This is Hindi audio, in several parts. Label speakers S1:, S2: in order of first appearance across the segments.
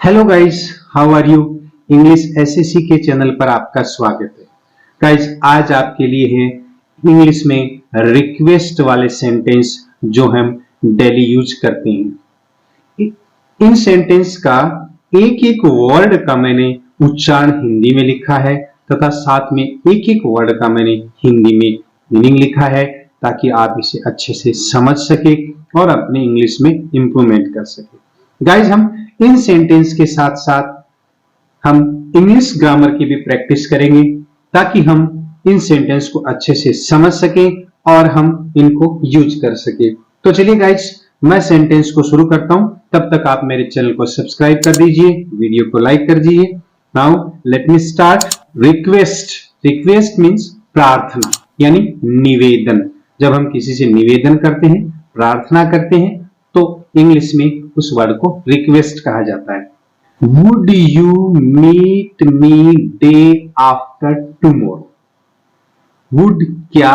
S1: Hello guys, how are you. English SSC के चैनल पर आपका स्वागत है। गाइस, आज आपके लिए है इंग्लिश में रिक्वेस्ट वाले सेंटेंस जो हम डेली यूज करते हैं। इन सेंटेंस का एक एक वर्ड का मैंने उच्चारण हिंदी में लिखा है तथा साथ में एक एक वर्ड का मैंने हिंदी में मीनिंग लिखा है ताकि आप इसे अच्छे से समझ सके और अपने इंग्लिश में इंप्रूवमेंट कर सके। गाइस, हम इन सेंटेंस के साथ साथ हम इंग्लिश ग्रामर की भी प्रैक्टिस करेंगे ताकि हम इन सेंटेंस को अच्छे से समझ सकें और हम इनको यूज कर सकें। तो चलिए गाइस, मैं सेंटेंस को शुरू करता हूं, तब तक आप मेरे चैनल को सब्सक्राइब कर दीजिए, वीडियो को लाइक कर दीजिए। Now let me start. Request. Request means प्रार्थना यानी निवेदन। जब हम किसी से निवेदन करते हैं, प्रार्थना करते हैं, तो इंग्लिश में उस वर्ड को रिक्वेस्ट कहा जाता है। Would you meet me day after tomorrow. Would क्या,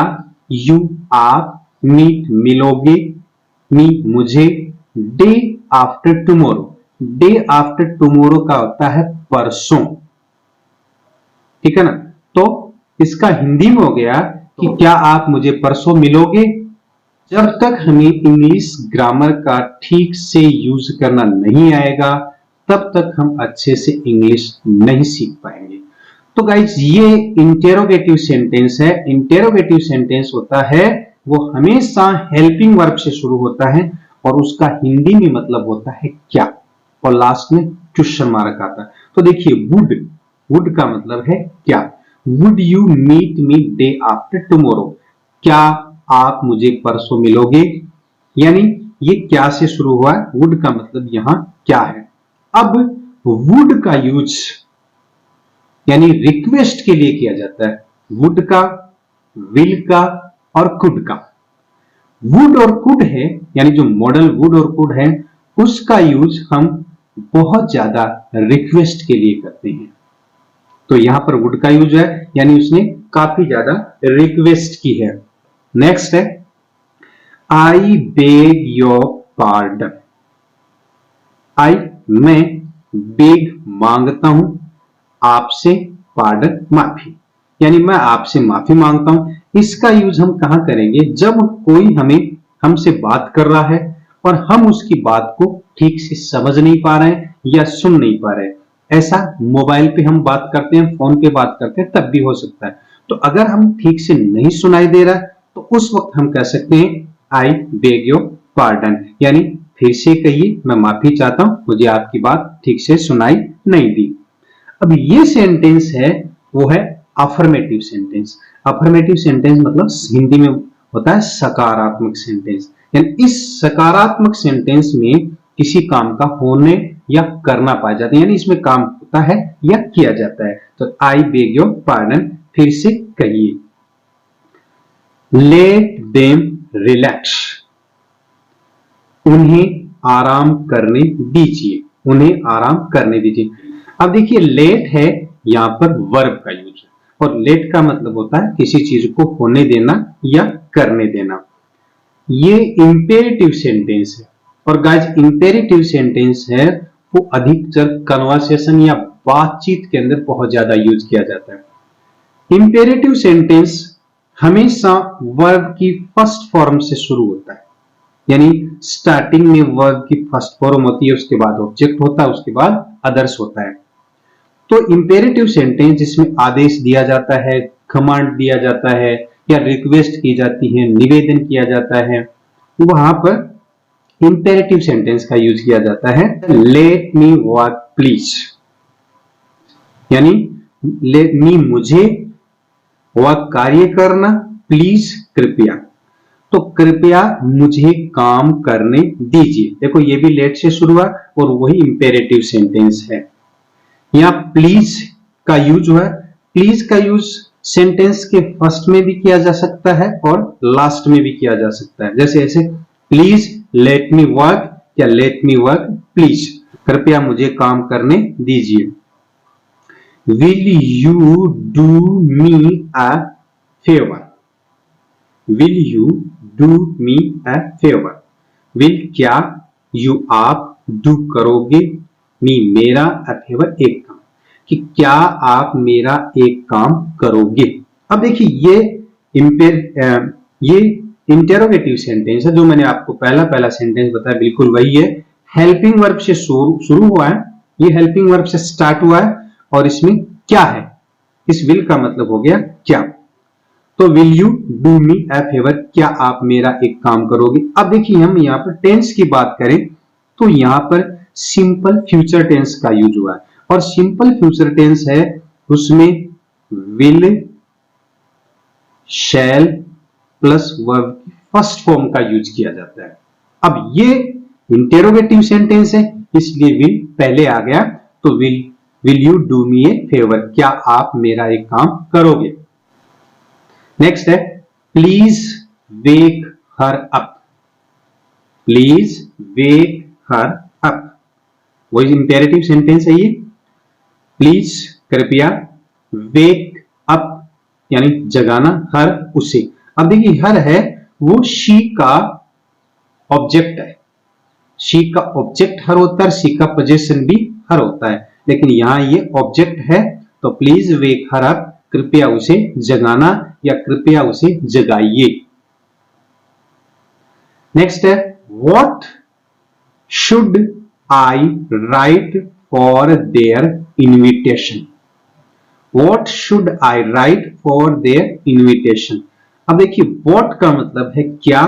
S1: यू आप, मीट मिलोगे, मी मुझे, day after tomorrow. Day after tomorrow का होता है परसों, ठीक है ना। तो इसका हिंदी में हो गया कि क्या आप मुझे परसों मिलोगे। जब तक हमें इंग्लिश ग्रामर का ठीक से यूज करना नहीं आएगा तब तक हम अच्छे से इंग्लिश नहीं सीख पाएंगे। तो गाइज, ये इंटेरोगेटिव सेंटेंस है। इंटेरोगेटिव सेंटेंस होता है वो हमेशा हेल्पिंग वर्ब से शुरू होता है और उसका हिंदी में मतलब होता है क्या, और लास्ट में क्वेश्चन मार्क आता है। तो देखिए, वुड, वुड का मतलब है क्या। Would you meet me day after tomorrow. क्या आप मुझे परसों मिलोगे, यानी ये क्या से शुरू हुआ है, वुड का मतलब यहां क्या है। अब वुड का यूज यानी रिक्वेस्ट के लिए किया जाता है। वुड का, विल का और कुड का। वुड और कुड है यानी जो मॉडल वुड और कुड है उसका यूज हम बहुत ज्यादा रिक्वेस्ट के लिए करते हैं। तो यहां पर वुड का यूज है यानी उसने काफी ज्यादा रिक्वेस्ट की है। नेक्स्ट है आई बेग योर पार्डन। आई मैं, बेग मांगता हूं, आपसे, पार्डन माफी, यानी मैं आपसे माफी मांगता हूं। इसका यूज हम कहां करेंगे, जब कोई हमसे बात कर रहा है और हम उसकी बात को ठीक से समझ नहीं पा रहे हैं या सुन नहीं पा रहे हैं। ऐसा मोबाइल पे हम बात करते हैं, फोन पे बात करते हैं, तब भी हो सकता है। तो अगर हम ठीक से नहीं सुनाई दे रहा है तो उस वक्त हम कह सकते हैं आई बेग योर पार्डन, यानी फिर से कहिए, मैं माफी चाहता हूं, मुझे आपकी बात ठीक से सुनाई नहीं दी। अब ये सेंटेंस है वो है अफर्मेटिव सेंटेंस। अफर्मेटिव सेंटेंस मतलब हिंदी में होता है सकारात्मक सेंटेंस। यानी इस सकारात्मक सेंटेंस में किसी काम का होने या करना पाया जाता है, यानी इसमें काम होता है या किया जाता है। तो आई बेग योर पार्डन, फिर से कहिए। Let them relax. उन्हें आराम करने दीजिए, उन्हें आराम करने दीजिए। अब देखिए, लेट है यहां पर वर्ब का यूज है और लेट का मतलब होता है किसी चीज को होने देना या करने देना। ये इंपेरेटिव सेंटेंस है और गाइस, इंपेरेटिव सेंटेंस है वो अधिकतर कन्वर्सेशन या बातचीत के अंदर बहुत ज्यादा यूज किया जाता है। इंपेरेटिव सेंटेंस हमेशा वर्ब की फर्स्ट फॉर्म से शुरू होता है, यानी स्टार्टिंग में वर्ब की फर्स्ट फॉर्म होती है, उसके बाद ऑब्जेक्ट होता है, उसके बाद अदर्स होता है। तो इंपेरेटिव सेंटेंस जिसमें आदेश दिया जाता है, कमांड दिया जाता है या रिक्वेस्ट की जाती है, निवेदन किया जाता है, वहां पर इंपेरेटिव सेंटेंस का यूज किया जाता है। लेट मी वर्क प्लीज, यानी लेट मी मुझे, वर्क कार्य करना, प्लीज कृपया। तो कृपया मुझे काम करने दीजिए। देखो, ये भी लेट से शुरू हुआ और वही इंपेरेटिव सेंटेंस है। यहां प्लीज का यूज हुआ। प्लीज का यूज सेंटेंस के फर्स्ट में भी किया जा सकता है और लास्ट में भी किया जा सकता है। जैसे ऐसे, प्लीज लेट मी वर्क या लेट मी वर्क प्लीज, कृपया मुझे काम करने दीजिए। Will you do me a favour. Will you do me a favour. Will क्या, यू आप, डू करोगे, मी, मेरा, a favor एक काम, कि क्या आप मेरा एक काम करोगे। अब देखिए ये इंटेरोगेटिव सेंटेंस है, जो मैंने आपको पहला सेंटेंस बताया बिल्कुल वही है। हेल्पिंग वर्ब से शुरू हुआ है, ये हेल्पिंग वर्ब से स्टार्ट हुआ है, और इसमें क्या है, इस विल का मतलब हो गया क्या। तो will you do me A favour, क्या आप मेरा एक काम करोगे। अब देखिए हम यहाँ पर टेंस की बात करें तो यहाँ पर सिंपल फ्यूचर टेंस का यूज हुआ है, और सिंपल फ्यूचर टेंस है उसमें विल, शैल प्लस वर्ब की फर्स्ट फॉर्म का यूज किया जाता है। अब ये इंटेरोगेटिव सेंटेंस है, इसलिए विल पहले आ गया, तो will you do me A favour, क्या आप मेरा एक काम करोगे। नेक्स्ट है please wake her up, please wake her up, वो इंपेरेटिव सेंटेंस है ये। प्लीज कृपया, वेक अप यानी जगाना, हर उसे। अब देखिए हर है वो शी का ऑब्जेक्ट है, शी का ऑब्जेक्ट हर होता है, शी का पोजेशन भी हर होता है, लेकिन यहां ये ऑब्जेक्ट है, तो प्लीज वेक हर अप, कृपया उसे जगाना या कृपया उसे जगाइए। नेक्स्ट है what should I right for their invitation, what should I right for their invitation. अब देखिए व्हाट का मतलब है क्या,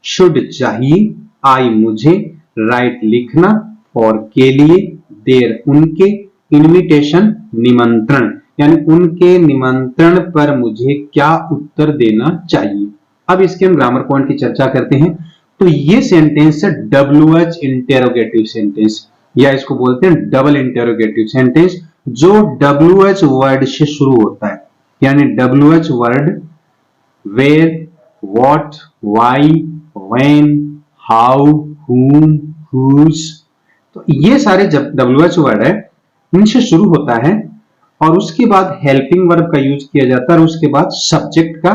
S1: शुड चाहिए, आई मुझे, राइट लिखना, फॉर के लिए, देयर उनके, इनविटेशन निमंत्रण, यानी उनके निमंत्रण पर मुझे क्या उत्तर देना चाहिए। अब इसके हम ग्रामर पॉइंट की चर्चा करते हैं। तो ये सेंटेंस है WH इंटेरोगेटिव सेंटेंस, या इसको बोलते हैं डबल इंटेरोगेटिव सेंटेंस, जो WH वर्ड से शुरू होता है, यानी WH word where, what, why, when, how, whom, whose, तो ये सारे जब WH वर्ड है इनसे शुरू होता है, और उसके बाद हेल्पिंग वर्ब का यूज किया जाता है, और उसके बाद सब्जेक्ट का,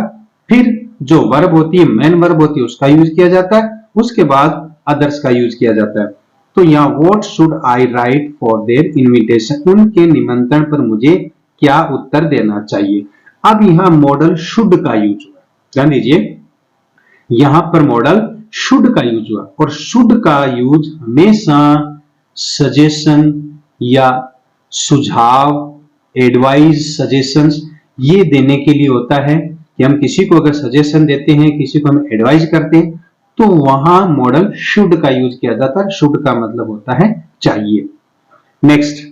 S1: फिर जो वर्ब होती है मेन वर्ब होती है उसका यूज किया जाता है, उसके बाद अदर्स का यूज किया जाता है। तो यहाँ what should I right for their invitation, उनके निमंत्रण पर मुझे क्या उत्तर देना चाहिए। अब यहाँ मॉडल शुड का यूज हुआ, ध्यान दीजिए यहां पर मॉडल शुड का यूज हुआ, और शुड का यूज हमेशा सजेशन या सुझाव, एडवाइस, सजेशंस ये देने के लिए होता है, कि हम किसी को अगर सजेशन देते हैं, किसी को हम एडवाइस करते हैं, तो वहां मॉडल शुड का यूज किया जाता है। शुड का मतलब होता है चाहिए। Next,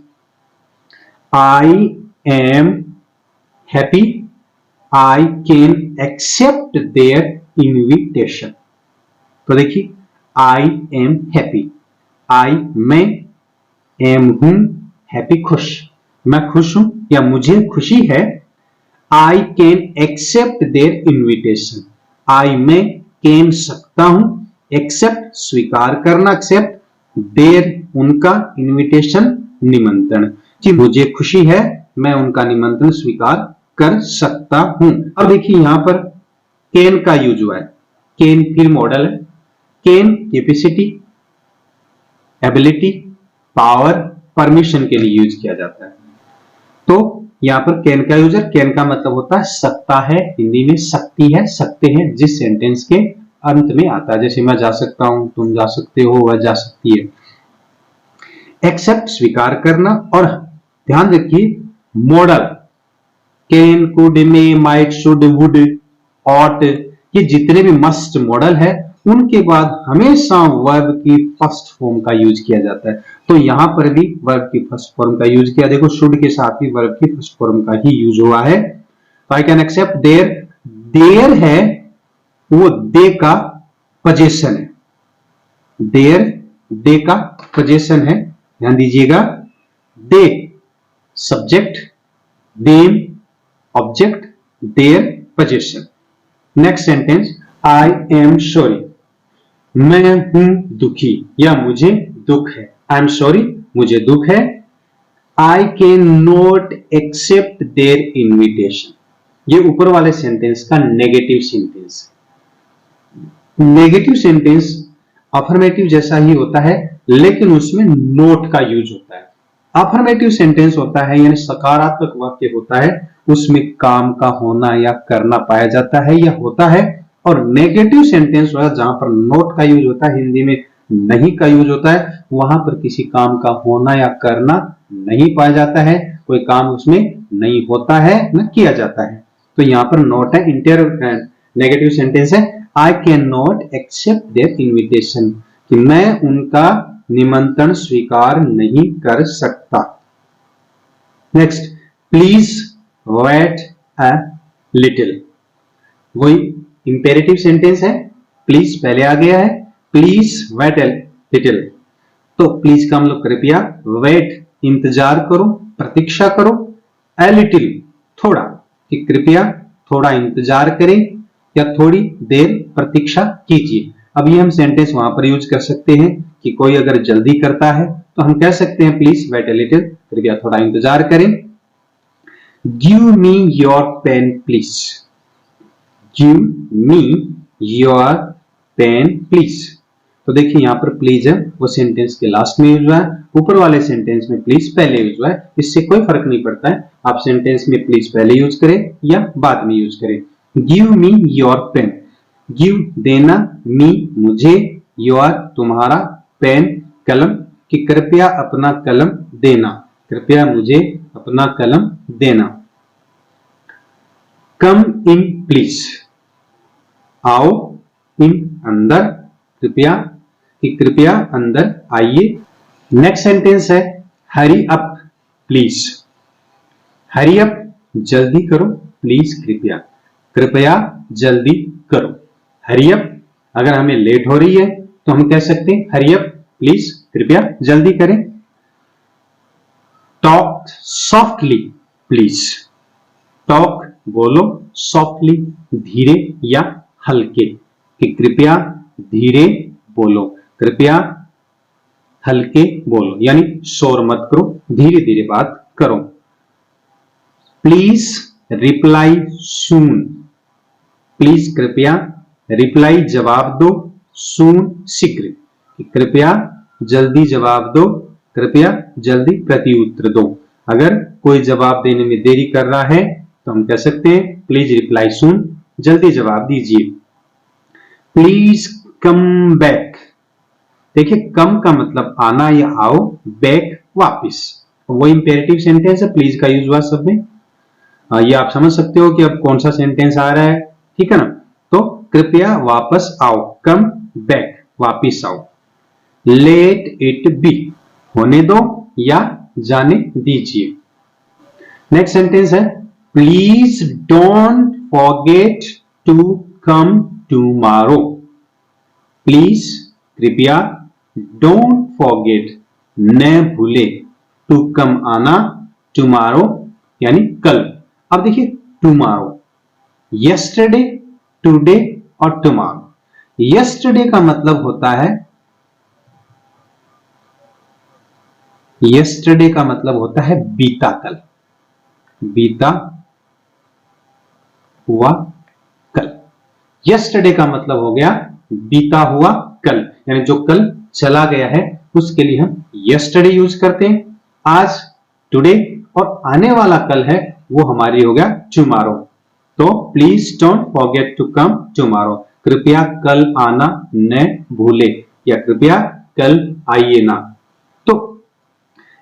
S1: I am happy, I can accept their invitation. तो देखिए आई एम हैप्पी, आई मैं, एम हूं, हैप्पी खुश, मैं खुश हूं या मुझे खुशी है। I can accept their invitation, I मैं कैन सकता हूं, एक्सेप्ट स्वीकार करना, एक्सेप्ट देयर उनका, इनविटेशन निमंत्रण, कि मुझे खुशी है मैं उनका निमंत्रण स्वीकार कर सकता हूं। अब देखिए यहां पर कैन का यूज हुआ है, कैन फिर मॉडल है, can capacity, ability, power, permission के लिए यूज किया जाता है। तो यहां पर कैन का यूज है, कैन का मतलब होता है सकता है, हिंदी में सकती है, सकते हैं, जिस सेंटेंस के अंत में आता है, जैसे मैं जा सकता हूं, तुम जा सकते हो, वह जा सकती है। एक्सेप्ट स्वीकार करना, और ध्यान रखिए modal can, could, may, might, should, would, ought, ये जितने भी मस्ट मॉडल है उनके बाद हमेशा वर्ब की फर्स्ट फॉर्म का यूज किया जाता है। तो यहां पर भी वर्ब की फर्स्ट फॉर्म का यूज किया, देखो शुड के साथ ही वर्ब की फर्स्ट फॉर्म का ही यूज हुआ है। तो I can accept their, their है वो दे का पोजेशन है, देयर दे का पोजेशन है, ध्यान दीजिएगा, they subject, them object, their possession. Next sentence, I am sorry, मैं हूं दुखी या मुझे दुख है, आई एम सॉरी मुझे दुख है। I can not accept their invitation, ये ऊपर वाले सेंटेंस का negative sentence. Negative sentence affirmative जैसा ही होता है, लेकिन उसमें नोट का यूज होता है। अफर्मेटिव सेंटेंस होता है यानी सकारात्मक वाक्य होता है, उसमें काम का होना या करना पाया जाता है या होता है। और नेगेटिव सेंटेंस होता है जहां पर नोट का यूज होता है, हिंदी में नहीं का यूज होता है, वहां पर किसी काम का होना या करना नहीं पाया जाता है, कोई काम उसमें नहीं होता है न किया जाता है। तो यहाँ पर नोट है, नेगेटिव सेंटेंस है, I can not accept their invitation, कि मैं उनका निमंत्रण स्वीकार नहीं कर सकता। Next, please wait a little, वही इंपेरेटिव सेंटेंस है, प्लीज पहले आ गया है, प्लीज वेट अ लिटिल, तो प्लीज का हम लोग कृपया, वेट इंतजार करो, प्रतीक्षा करो, अ लिटिल थोड़ा, कि कृपया थोड़ा इंतजार करें या थोड़ी देर प्रतीक्षा कीजिए। अब ये हम सेंटेंस वहां पर यूज कर सकते हैं कि कोई अगर जल्दी करता है तो हम कह सकते हैं प्लीज वेट अ लिटिल, कृपया थोड़ा इंतजार करें। Give me your pen please, give me your pen please, तो देखिए यहां पर प्लीज है वो सेंटेंस के लास्ट में यूज हुआ है, ऊपर वाले सेंटेंस में प्लीज पहले यूज हुआ है, इससे कोई फर्क नहीं पड़ता है आप सेंटेंस में प्लीज पहले यूज करें या बाद में यूज करें। Give me your pen, give देना, मी मुझे, योर तुम्हारा, पेन कलम, कि कृपया अपना कलम देना, कृपया मुझे अपना कलम देना। कम इन प्लीज, आओ, इन अंदर, कृपया, कि कृपया अंदर आइए। नेक्स्ट सेंटेंस है hurry up please, hurry up जल्दी करो, प्लीज कृपया, कृपया जल्दी करो। हरी अप, अगर हमें लेट हो रही है तो हम कह सकते हैं हरी अप प्लीज, कृपया जल्दी करें। टॉक सॉफ्टली प्लीज, टॉक बोलो, सॉफ्टली धीरे या हल्के, कि कृपया धीरे बोलो, कृपया हल्के बोलो, यानी शोर मत करो, धीरे धीरे बात करो। प्लीज रिप्लाई सून, प्लीज कृपया, रिप्लाई जवाब दो, सून शीघ्र, कि कृपया जल्दी जवाब दो, कृपया जल्दी प्रत्युत्तर दो। अगर कोई जवाब देने में देरी कर रहा है तो हम कह सकते हैं प्लीज रिप्लाई सून, जल्दी जवाब दीजिए। प्लीज कम बैक, देखिए कम का मतलब आना या आओ, बैक वापिस, वो इंपेरेटिव सेंटेंस है, प्लीज का यूज हुआ सब में। ये आप समझ सकते हो कि अब कौन सा सेंटेंस आ रहा है, ठीक है ना। तो कृपया वापस आओ, कम बैक वापिस आओ। लेट इट बी, होने दो या जाने दीजिए। नेक्स्ट सेंटेंस है please don't forget to come tomorrow, please कृपया, डोंट फॉरगेट न भूले, टू कम आना, टुमारो यानी कल। अब देखिए टुमारो, यस्टरडे, टुडे और टुमारो। यस्टरडे का मतलब होता है, यस्टरडे का मतलब होता है बीता कल, बीता हुआ कल। यस्टरडे का मतलब हो गया बीता हुआ कल, यानी जो कल चला गया है उसके लिए हम यस्टरडे यूज करते हैं। आज टुडे और आने वाला कल है वो हमारी हो गया टुमारो। तो please don't forget to come tomorrow, कृपया कल आना न भूले, या कृपया कल आइए ना। तो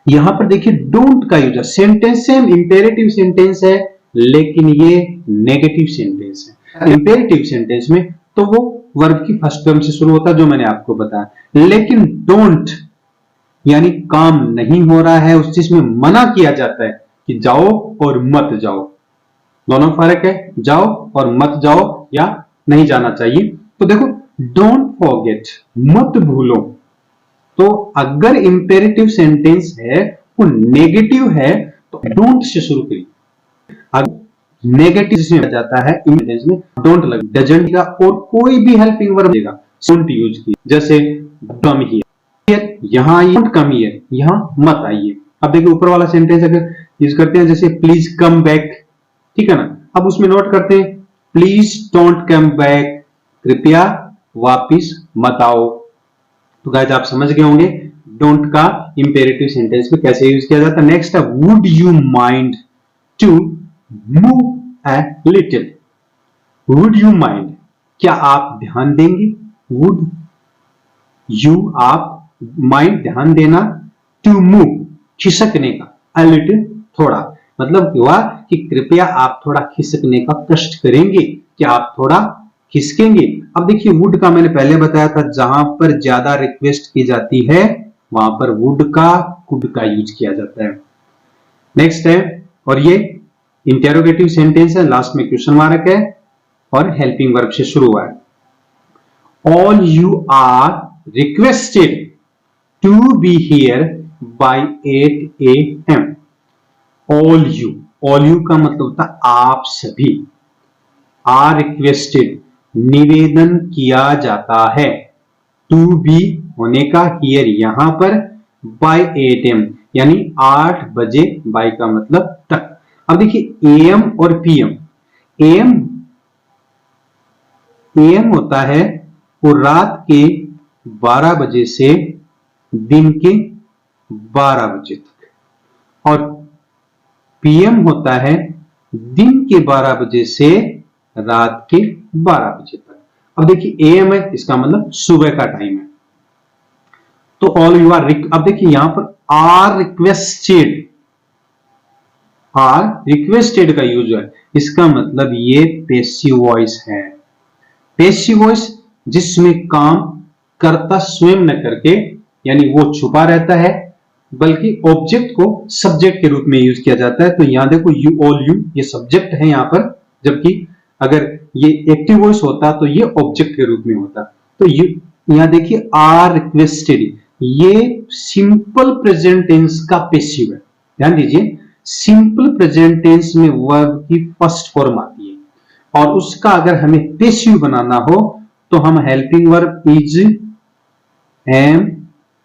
S1: यहां पर देखिए डोंट का यूज है, सेंटेंस सेम इंपेरेटिव सेंटेंस है लेकिन ये नेगेटिव सेंटेंस है। इंपेरेटिव सेंटेंस में तो वो वर्ब की फर्स्ट टर्म से शुरू होता है जो मैंने आपको बताया, लेकिन डोंट यानी काम नहीं हो रहा है, उस चीज में मना किया जाता है कि जाओ और मत जाओ, दोनों फर्क है, जाओ और मत जाओ या नहीं जाना चाहिए। तो देखो डोंट फॉरगेट, मत भूलो, तो अगर इंपेरेटिव सेंटेंस है वो नेगेटिव है तो डोंट से शुरू करिए। अगर नेगेटिव से जाता है सेंटेंस में डोंट लग, डजंट का और कोई भी हेल्पिंग वर्ब देगा, डोंट यूज किया, जैसे कम हियर, यहां आइए, डोंट कम हियर, यहां मत आइए। अब देखिए ऊपर वाला सेंटेंस अगर यूज करते हैं जैसे प्लीज कम बैक, ठीक है ना, अब उसमें नोट करते हैं प्लीज डोंट कम बैक, कृपया वापिस मत आओ। तो गाइस आप समझ गए होंगे डोंट का इंपेरेटिव सेंटेंस में कैसे यूज किया जाता है। नेक्स्ट है would you mind to move a little. Would you mind, क्या आप ध्यान देंगे। वुड यू, आप, माइंड ध्यान देना, टू मूव खिसकने का, अ लिटिल थोड़ा, मतलब हुआ कि कृपया आप थोड़ा खिसकने का कष्ट करेंगे, क्या आप थोड़ा खिसकेंगे। अब देखिए वुड का मैंने पहले बताया था, जहां पर ज्यादा रिक्वेस्ट की जाती है वहां पर वुड का, कुड का यूज किया जाता है। नेक्स्ट है, और ये इंटेरोगेटिव सेंटेंस है, लास्ट में क्वेश्चन मार्क है और हेल्पिंग वर्ब से शुरू हुआ है। All you are requested to be here by 8 AM। All you का मतलब होता है आप सभी, आर रिक्वेस्टेड निवेदन किया जाता है, टू बी होने का, हियर यहां पर, बाय 8 AM यानी 8 बजे, बाय का मतलब तक। अब देखिए एएम और पीएम, एएम होता है वो रात के 12 बजे से दिन के 12 बजे तक, और पीएम होता है दिन के 12 बजे से रात के 12 बजे तक। अब देखिए एएम है, इसका मतलब सुबह का टाइम है। तो ऑल यू आर, अब देखिए यहां पर आर रिक्वेस्टेड का यूज है, इसका मतलब ये पैसिव वॉइस है। पैसिव वॉइस जिसमें काम कर्ता स्वयं न करके, यानी वो छुपा रहता है, बल्कि ऑब्जेक्ट को सब्जेक्ट के रूप में यूज किया जाता है। तो यहां देखो यू, ऑल यू, ये सब्जेक्ट है यहां पर, जबकि अगर ये एक्टिव वॉइस होता तो ये ऑब्जेक्ट के रूप में होता। तो यू, यहां देखिए आर रिक्वेस्टेड, ये सिंपल प्रेजेंट टेंस का पैसिव है। ध्यान दीजिए, सिंपल प्रेजेंट टेंस में वर्ब की फर्स्ट फॉर्म आती है, और उसका अगर हमें पैसिव बनाना हो तो हम helping verb is, am,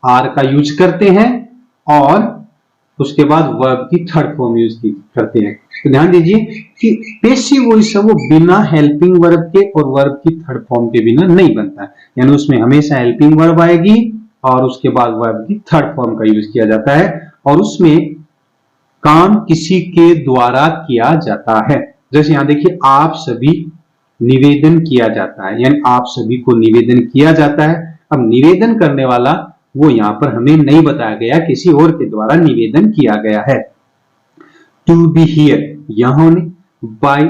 S1: are का यूज करते हैं, और उसके बाद वर्ब की थर्ड फॉर्म यूज करते हैं। तो ध्यान दीजिए कि पैसिव वॉइस है वो बिना हेल्पिंग वर्ब के और वर्ब की थर्ड फॉर्म के बिना नहीं बनता है, यानी उसमें हमेशा हेल्पिंग वर्ब आएगी और उसके बाद वर्ब की थर्ड फॉर्म का यूज किया जाता है, और उसमें काम किसी के द्वारा किया जाता है। जैसे यहां देखिए आप सभी, निवेदन किया जाता है, यानी आप सभी को निवेदन किया जाता है। अब निवेदन करने वाला वो यहां पर हमें नहीं बताया गया, किसी और के द्वारा निवेदन किया गया है। टू बी हियर, यहां बाय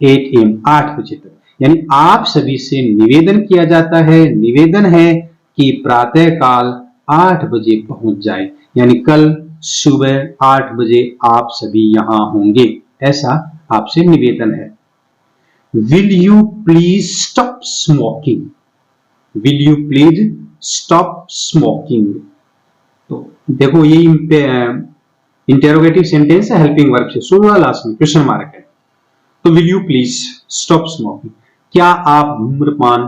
S1: 8 AM 8 बजे तक, यानी आप सभी से निवेदन किया जाता है, निवेदन है कि प्रातः काल 8 बजे पहुंच जाए, यानी कल सुबह 8 बजे आप सभी यहां होंगे, ऐसा आपसे निवेदन है। Will you please stop smoking, will you please stop smoking. तो देखो ये इंटेरोगेटिव सेंटेंस है, हेल्पिंग वर्ब से शुरू हुआ, लास्ट में क्वेश्चन मार्क है। तो will you please stop smoking, क्या आप धूम्रपान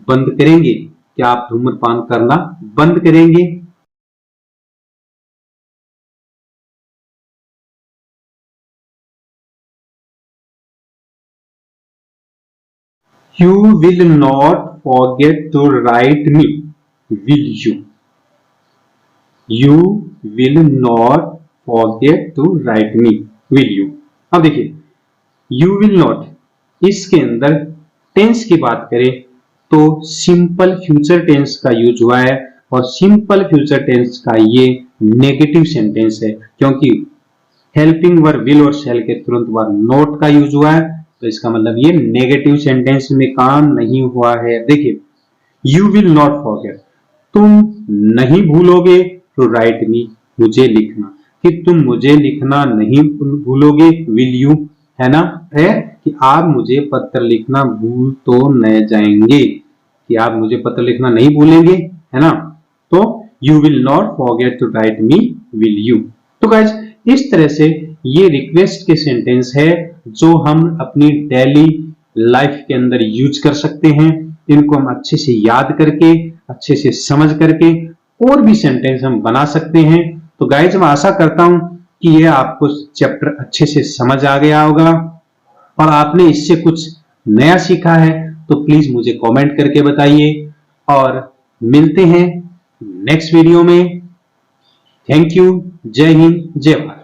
S1: बंद करेंगे, क्या आप धूम्रपान करना बंद करेंगे। You will not forget to write me, will you? You will not forget to write me, will you? अब देखिए you will not, इसके अंदर टेंस की बात करें तो सिंपल फ्यूचर टेंस का यूज हुआ है, और सिंपल फ्यूचर टेंस का ये नेगेटिव सेंटेंस है, क्योंकि हेल्पिंग वर्ब विल और शैल के तुरंत बाद नॉट का यूज हुआ है, तो इसका मतलब ये नेगेटिव सेंटेंस में काम नहीं हुआ है। देखिए यू विल नॉट फॉरगेट, तुम नहीं भूलोगे, टू राइट मी, मुझे लिखना, कि तुम मुझे लिखना नहीं भूलोगे, विल यू, है ना, है कि आप मुझे पत्र लिखना भूल तो न जाएंगे, कि आप मुझे पत्र लिखना नहीं भूलेंगे, है ना। तो you will not forget to write me, will you. तो गाइस इस तरह से ये रिक्वेस्ट के सेंटेंस है जो हम अपनी डेली लाइफ के अंदर यूज कर सकते हैं। इनको हम अच्छे से याद करके, अच्छे से समझ करके और भी सेंटेंस हम बना सकते हैं। तो गाइस मैं आशा करता हूं कि यह आपको चैप्टर अच्छे से समझ आ गया होगा और आपने इससे कुछ नया सीखा है, तो प्लीज मुझे कमेंट करके बताइए, और मिलते हैं नेक्स्ट वीडियो में। Thank you. जय हिंद, जय भारत।